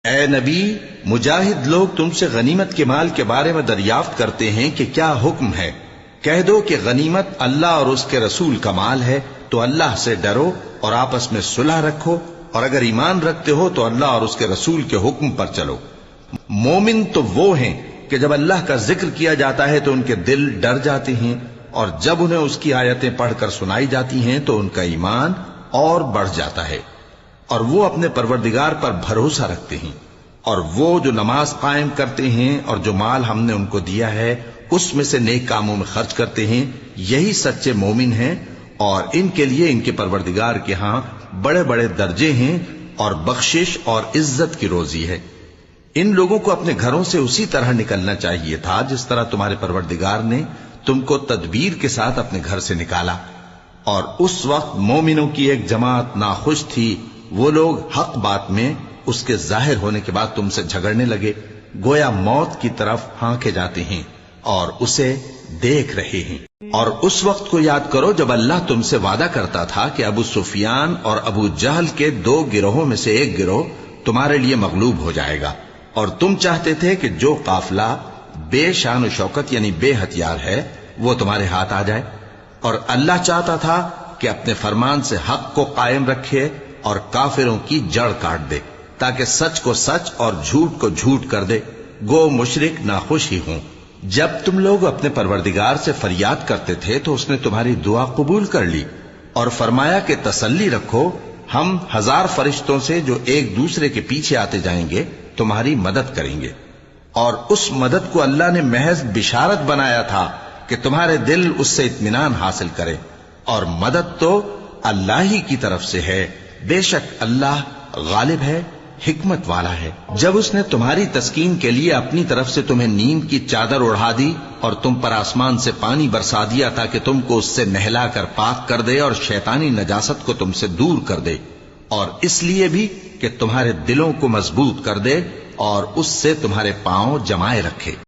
اے نبی، مجاہد لوگ تم سے غنیمت کے مال کے بارے میں دریافت کرتے ہیں کہ کیا حکم ہے۔ کہہ دو کہ غنیمت اللہ اور اس کے رسول کا مال ہے، تو اللہ سے ڈرو اور آپس میں صلح رکھو، اور اگر ایمان رکھتے ہو تو اللہ اور اس کے رسول کے حکم پر چلو۔ مومن تو وہ ہیں کہ جب اللہ کا ذکر کیا جاتا ہے تو ان کے دل ڈر جاتے ہیں، اور جب انہیں اس کی آیتیں پڑھ کر سنائی جاتی ہیں تو ان کا ایمان اور بڑھ جاتا ہے، اور وہ اپنے پروردگار پر بھروسہ رکھتے ہیں، اور وہ جو نماز قائم کرتے ہیں اور جو مال ہم نے ان کو دیا ہے اس میں سے نیک کاموں میں خرچ کرتے ہیں، یہی سچے مومن ہیں، اور ان کے لیے ان کے پروردگار کے ہاں بڑے بڑے درجے ہیں اور بخشش اور عزت کی روزی ہے۔ ان لوگوں کو اپنے گھروں سے اسی طرح نکلنا چاہیے تھا جس طرح تمہارے پروردگار نے تم کو تدبیر کے ساتھ اپنے گھر سے نکالا، اور اس وقت مومنوں کی ایک جماعت ناخوش تھی، وہ لوگ حق بات میں اس کے ظاہر ہونے کے بعد تم سے جھگڑنے لگے، گویا موت کی طرف ہانکے جاتے ہیں اور اسے دیکھ رہے ہیں۔ اور اس وقت کو یاد کرو جب اللہ تم سے وعدہ کرتا تھا کہ ابو سفیان اور ابو جہل کے 2 گروہوں میں سے ایک گروہ تمہارے لیے مغلوب ہو جائے گا، اور تم چاہتے تھے کہ جو قافلہ بے شان و شوکت یعنی بے ہتھیار ہے وہ تمہارے ہاتھ آ جائے، اور اللہ چاہتا تھا کہ اپنے فرمان سے حق کو قائم رکھے اور کافروں کی جڑ کاٹ دے، تاکہ سچ کو سچ اور جھوٹ کو جھوٹ کر دے، گو مشرک ناخوش ہی ہوں۔ جب تم لوگ اپنے پروردگار سے فریاد کرتے تھے تو اس نے تمہاری دعا قبول کر لی، اور فرمایا کہ تسلی رکھو، ہم 1000 فرشتوں سے جو ایک دوسرے کے پیچھے آتے جائیں گے تمہاری مدد کریں گے۔ اور اس مدد کو اللہ نے محض بشارت بنایا تھا کہ تمہارے دل اس سے اطمینان حاصل کرے، اور مدد تو اللہ ہی کی طرف سے ہے، بے شک اللہ غالب ہے، حکمت والا ہے۔ جب اس نے تمہاری تسکین کے لیے اپنی طرف سے تمہیں نیند کی چادر اڑا دی اور تم پر آسمان سے پانی برسا دیا تاکہ تم کو اس سے نہلا کر پاک کر دے اور شیطانی نجاست کو تم سے دور کر دے، اور اس لیے بھی کہ تمہارے دلوں کو مضبوط کر دے اور اس سے تمہارے پاؤں جمائے رکھے۔